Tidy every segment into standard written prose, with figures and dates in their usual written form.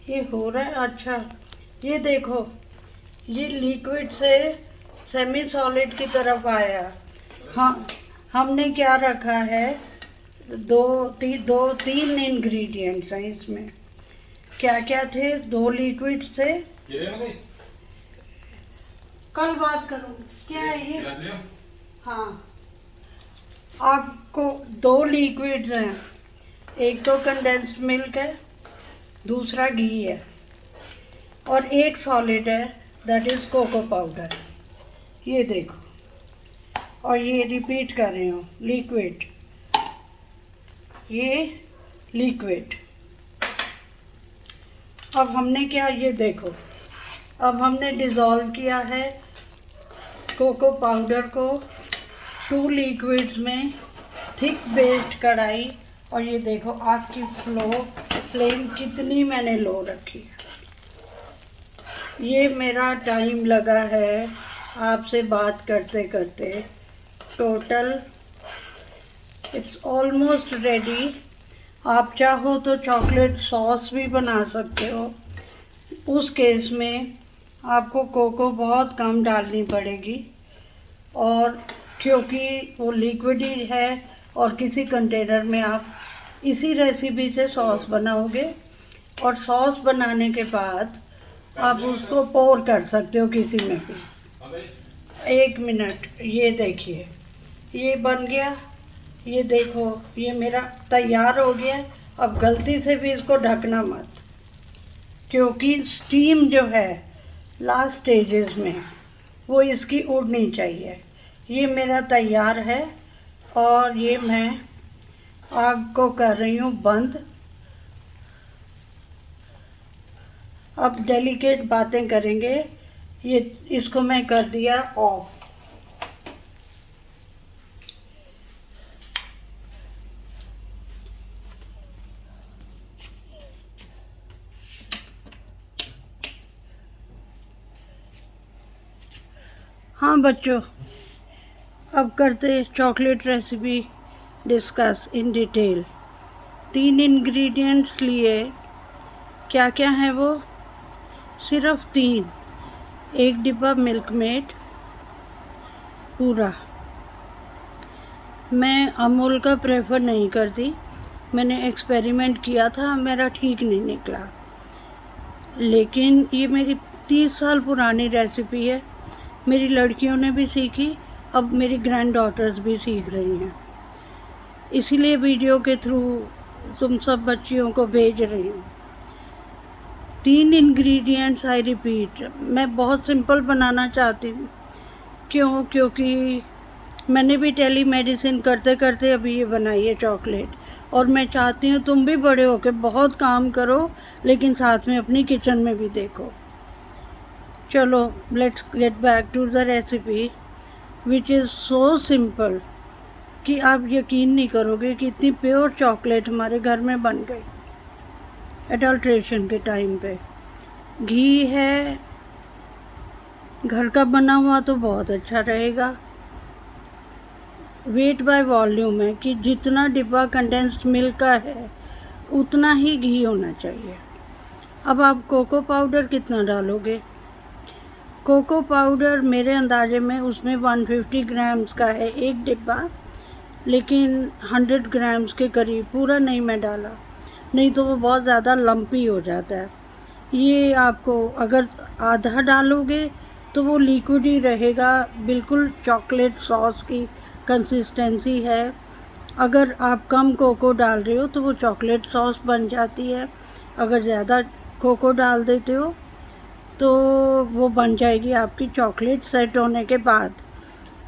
ये हो रहा है। अच्छा, ये देखो, ये लिक्विड से सेमी सॉलिड की तरफ आया। हाँ, हमने क्या रखा है, दो तीन इंग्रेडिएंट्स हैं इसमें। क्या क्या थे? 2 लिक्विड से, कल बात करूँगी। क्या है ये? हाँ, आपको 2 लिक्विड्स हैं। एक तो कंडेंस्ड मिल्क है, दूसरा घी है, और एक सॉलिड है, दैट इज़ कोको पाउडर। ये देखो, और ये रिपीट कर रही हूँ, लिक्विड, ये लिक्विड। अब हमने क्या, ये देखो, अब हमने डिज़ोल्व किया है कोको पाउडर को 2 लिक्विड्स में, थिक बेस्ड कढ़ाई। और ये देखो आग की फ्लेम कितनी मैंने लो रखी है। ये मेरा टाइम लगा है आपसे बात करते करते, टोटल इट्स ऑलमोस्ट रेडी। आप चाहो तो चॉकलेट सॉस भी बना सकते हो। उस केस में आपको कोको बहुत कम डालनी पड़ेगी, और क्योंकि वो लिक्विड ही है, और किसी कंटेनर में आप इसी रेसिपी से सॉस बनाओगे, और सॉस बनाने के बाद आप उसको पोर कर सकते हो किसी में भी। 1 मिनट, ये देखिए, ये बन गया। ये देखो, ये मेरा तैयार हो गया। अब गलती से भी इसको ढकना मत, क्योंकि स्टीम जो है लास्ट स्टेजेस में वो इसकी उड़नी चाहिए। ये मेरा तैयार है, और ये मैं आग को कर रही हूँ बंद। अब डेलिकेट बातें करेंगे। ये इसको मैं कर दिया ऑफ। हाँ बच्चों, अब करते chocolate recipe discuss in detail. 3 ingredients लिए। क्या क्या है वो? सिर्फ 3। 1 डिब्बा मिल्क मेड पूरा। मैं अमूल का प्रेफर नहीं करती, मैंने एक्सपेरिमेंट किया था, मेरा ठीक नहीं निकला। लेकिन ये मेरी 30 साल पुरानी रेसिपी है, मेरी लड़कियों ने भी सीखी, अब मेरी ग्रैंड डॉटर्स भी सीख रही हैं, इसीलिए वीडियो के थ्रू तुम सब बच्चियों को भेज रही हूँ। 3 इंग्रेडिएंट्स, आई रिपीट। मैं बहुत सिंपल बनाना चाहती हूँ। क्योंकि मैंने भी टेली मेडिसिन करते करते अभी ये बनाई है चॉकलेट, और मैं चाहती हूँ तुम भी बड़े होकर बहुत काम करो, लेकिन साथ में अपनी किचन में भी देखो। चलो, let's get back to the recipe, which is so simple कि आप यकीन नहीं करोगे कि इतनी प्योर चॉकलेट हमारे घर में बन गई एडल्ट्रेशन के टाइम पे। घी है घर का बना हुआ तो बहुत अच्छा रहेगा। वेट बाय वॉल्यूम है कि जितना डिब्बा कंडेंस्ड मिल्क का है उतना ही घी होना चाहिए। अब आप कोको पाउडर कितना डालोगे? कोको पाउडर मेरे अंदाजे में उसमें 150 ग्राम्स का है 1 डिब्बा, लेकिन 100 ग्राम्स के करीब। पूरा नहीं मैं डाला, नहीं तो वो बहुत ज़्यादा लम्पी हो जाता है। ये आपको अगर आधा डालोगे तो वो लिक्विड ही रहेगा, बिल्कुल चॉकलेट सॉस की कंसिस्टेंसी है। अगर आप कम कोको डाल रहे हो तो वो चॉकलेट सॉस बन जाती है। अगर ज़्यादा कोको डाल देते हो तो वो बन जाएगी आपकी चॉकलेट सेट होने के बाद।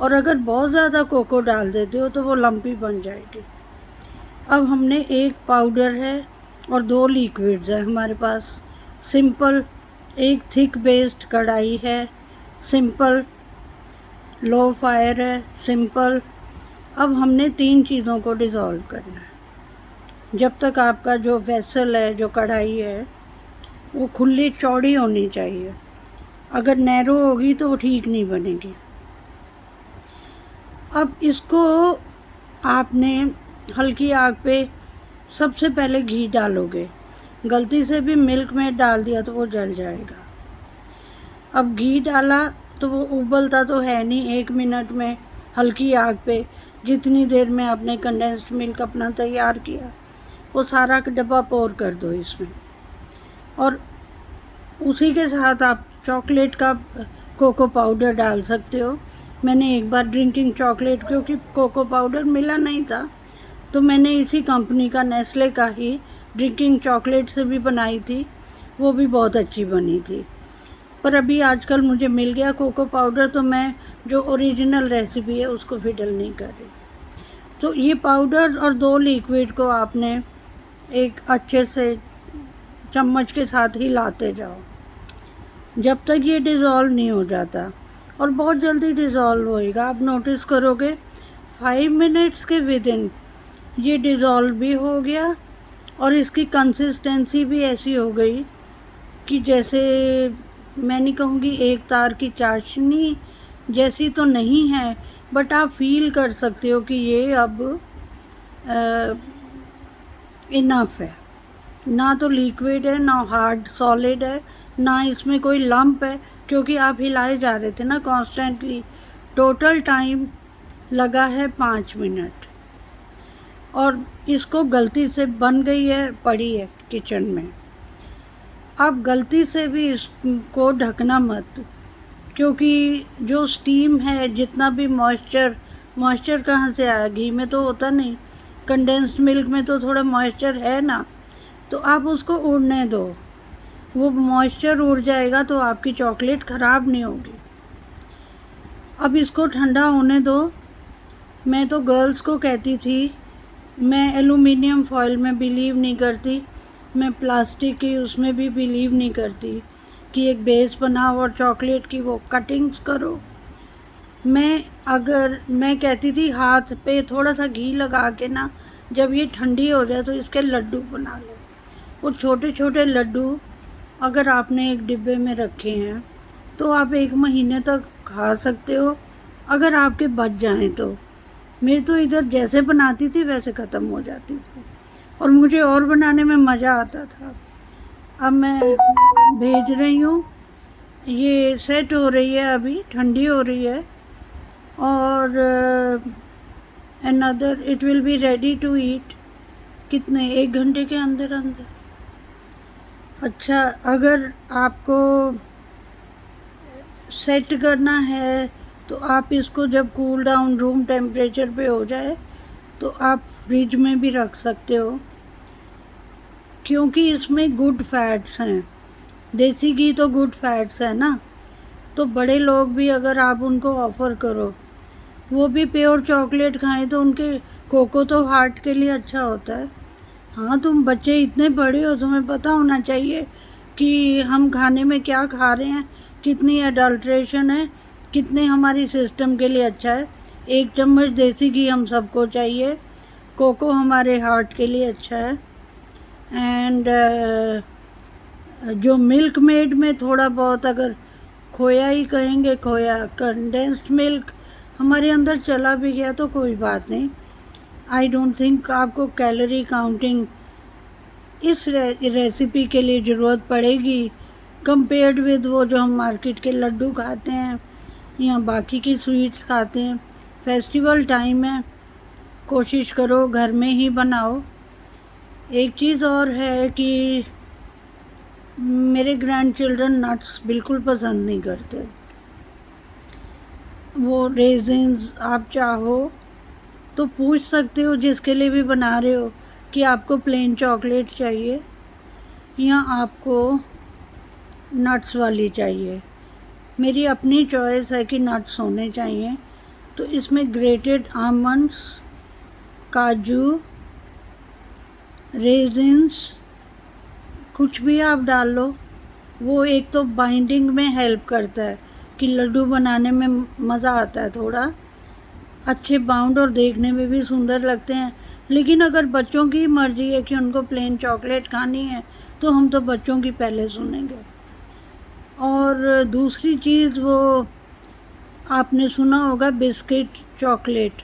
और अगर बहुत ज़्यादा कोको डाल देते हो तो वो लम्पी बन जाएगी। अब हमने 1 पाउडर है और 2 लिक्विड्स हैं हमारे पास। सिंपल, एक थिक बेस्ड कढ़ाई है, सिंपल, लो फायर है, सिंपल। अब हमने 3 चीज़ों को डिज़ोल्व करना है। जब तक आपका जो वेसल है, जो कढ़ाई है, वो खुली चौड़ी होनी चाहिए। अगर नैरो होगी तो वो ठीक नहीं बनेगी। अब इसको आपने हल्की आग पे सबसे पहले घी डालोगे। गलती से भी मिल्क मेड डाल दिया तो वो जल जाएगा। अब घी डाला तो वो उबलता तो है नहीं 1 मिनट में, हल्की आग पे जितनी देर में आपने कंडेंस्ड मिल्क अपना तैयार किया वो सारा डब्बा पोर कर दो इसमें। और उसी के साथ आप चॉकलेट का कोको पाउडर डाल सकते हो। मैंने एक बार ड्रिंकिंग चॉकलेट, क्योंकि कोको पाउडर मिला नहीं था, तो मैंने इसी कंपनी का, नेस्ले का ही ड्रिंकिंग चॉकलेट से भी बनाई थी, वो भी बहुत अच्छी बनी थी। पर अभी आजकल मुझे मिल गया कोको पाउडर, तो मैं जो ओरिजिनल रेसिपी है उसको फिडल नहीं कर रही। तो ये पाउडर और 2 लिक्विड को आपने एक अच्छे से चम्मच के साथ ही हिलाते जाओ जब तक ये डिज़ोल्व नहीं हो जाता, और बहुत जल्दी डिज़ोल्व होएगा। आप नोटिस करोगे 5 मिनट्स के विदिन ये डिज़ोल्व भी हो गया और इसकी कंसिस्टेंसी भी ऐसी हो गई कि जैसे, मैं नहीं कहूँगी एक तार की चाशनी जैसी तो नहीं है, बट आप फील कर सकते हो कि ये अब इनफ है। ना तो लिक्विड है, ना हार्ड सॉलिड है, ना इसमें कोई लंप है, क्योंकि आप हिलाए जा रहे थे ना कॉन्स्टेंटली। टोटल टाइम लगा है 5 मिनट, और इसको गलती से बन गई है, पड़ी है किचन में। आप गलती से भी इसको ढकना मत, क्योंकि जो स्टीम है, जितना भी मॉइस्चर कहाँ से आया, घी में तो होता नहीं, कंडेंस्ड मिल्क में तो थोड़ा मॉइस्चर है ना, तो आप उसको उड़ने दो। वो मॉइस्चर उड़ जाएगा तो आपकी चॉकलेट ख़राब नहीं होगी। अब इसको ठंडा होने दो। मैं तो गर्ल्स को कहती थी, मैं एलुमिनियम फॉइल में बिलीव नहीं करती, मैं प्लास्टिक की उसमें भी बिलीव नहीं करती कि एक बेस बनाओ और चॉकलेट की वो कटिंग्स करो। मैं कहती थी हाथ पे थोड़ा सा घी लगा के ना, जब ये ठंडी हो जाए तो इसके लड्डू बना लो। वो छोटे छोटे लड्डू अगर आपने एक डिब्बे में रखे हैं तो आप 1 महीने तक खा सकते हो, अगर आपके बच जाएं तो। मेरी तो इधर जैसे बनाती थी वैसे ख़त्म हो जाती थी, और मुझे और बनाने में मज़ा आता था। अब मैं भेज रही हूँ, ये सेट हो रही है, अभी ठंडी हो रही है, और another it will be ready to eat कितने 1 घंटे के अंदर अंदर। अच्छा, अगर आपको सेट करना है तो आप इसको जब कूल डाउन रूम टेम्परेचर पे हो जाए तो आप फ्रिज में भी रख सकते हो, क्योंकि इसमें गुड फैट्स हैं। देसी घी तो गुड फैट्स है ना, तो बड़े लोग भी अगर आप उनको ऑफ़र करो, वो भी प्योर चॉकलेट खाएं, तो उनके कोको तो हार्ट के लिए अच्छा होता है। हाँ, तुम बच्चे इतने बड़े हो, तुम्हें पता होना चाहिए कि हम खाने में क्या खा रहे हैं, कितनी एडल्ट्रेशन है, कितने हमारी सिस्टम के लिए अच्छा है। 1 चम्मच देसी घी हम सबको चाहिए, कोको हमारे हार्ट के लिए अच्छा है। एंड जो मिल्क मेड में थोड़ा बहुत, अगर खोया ही कहेंगे, खोया कंडेंस्ड मिल्क हमारे अंदर चला भी गया तो कोई बात नहीं। आई डोंट थिंक आपको कैलोरी काउंटिंग इस रेसिपी के लिए ज़रूरत पड़ेगी, कंपेयर्ड विद वो जो हम मार्केट के लड्डू खाते हैं या बाकी की स्वीट्स खाते हैं। फेस्टिवल टाइम है, कोशिश करो घर में ही बनाओ। एक चीज़ और है कि मेरे ग्रैंड चिल्ड्रन नट्स बिल्कुल पसंद नहीं करते। वो रेजिन्स आप चाहो तो पूछ सकते हो जिसके लिए भी बना रहे हो कि आपको प्लेन चॉकलेट चाहिए या आपको नट्स वाली चाहिए। मेरी अपनी चॉइस है कि नट्स होने चाहिए, तो इसमें ग्रेटेड आमंड्स, काजू, रेजिन्स कुछ भी आप डाल लो। वो एक तो बाइंडिंग में हेल्प करता है कि लड्डू बनाने में मज़ा आता है, थोड़ा अच्छे बाउंड और देखने में भी सुंदर लगते हैं। लेकिन अगर बच्चों की मर्ज़ी है कि उनको प्लेन चॉकलेट खानी है तो हम तो बच्चों की पहले सुनेंगे। और दूसरी चीज़, वो आपने सुना होगा बिस्किट चॉकलेट,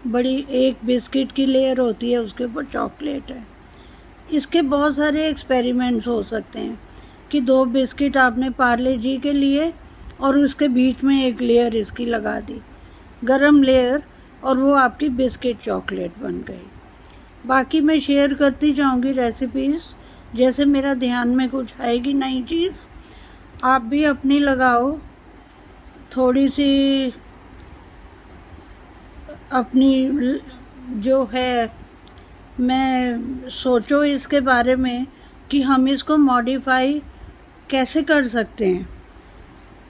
बड़ी एक बिस्किट की लेयर होती है, उसके ऊपर चॉकलेट है। इसके बहुत सारे एक्सपेरिमेंट्स हो सकते हैं कि 2 बिस्किट आपने पार्ले जी के लिए और उसके बीच में एक लेयर इसकी लगा दी, गरम लेयर, और वो आपकी बिस्किट चॉकलेट बन गई। बाकी मैं शेयर करती जाऊंगी रेसिपीज़, जैसे मेरा ध्यान में कुछ आएगी नई चीज़ आप भी अपनी लगाओ, थोड़ी सी अपनी जो है मैं सोचो इसके बारे में कि हम इसको मॉडिफाई कैसे कर सकते हैं।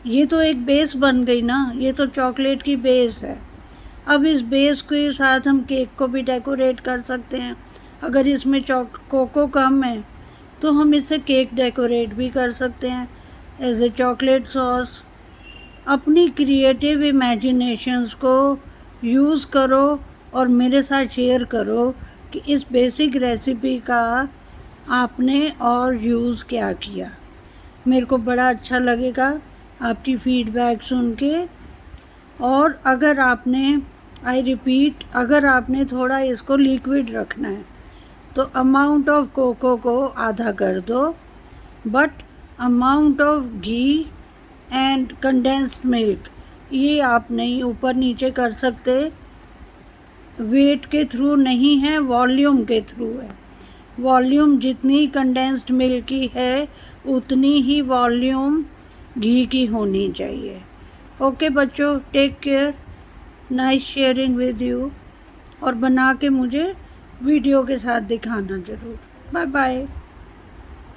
ये तो एक बेस बन गई ना, ये तो चॉकलेट की बेस है। अब इस बेस के साथ हम केक को भी डेकोरेट कर सकते हैं। अगर इसमें कोको कम है तो हम इससे केक डेकोरेट भी कर सकते हैं एज ए चॉकलेट सॉस। अपनी क्रिएटिव इमेजिनेशंस को यूज़ करो और मेरे साथ शेयर करो कि इस बेसिक रेसिपी का आपने और यूज़ क्या किया। मेरे को बड़ा अच्छा लगेगा आपकी फीडबैक सुन के। और अगर आपने अगर आपने थोड़ा इसको लिक्विड रखना है तो अमाउंट ऑफ कोको को आधा कर दो, but amount of ghee and condensed milk ये आप नहीं ऊपर नीचे कर सकते। वेट के थ्रू नहीं है, वॉल्यूम के थ्रू है। वॉल्यूम जितनी कंडेंस्ड मिल्क की है उतनी ही वॉल्यूम घी की होनी चाहिए। ओके बच्चों, take care, nice sharing with you, और बना के मुझे वीडियो के साथ दिखाना ज़रूर। Bye bye.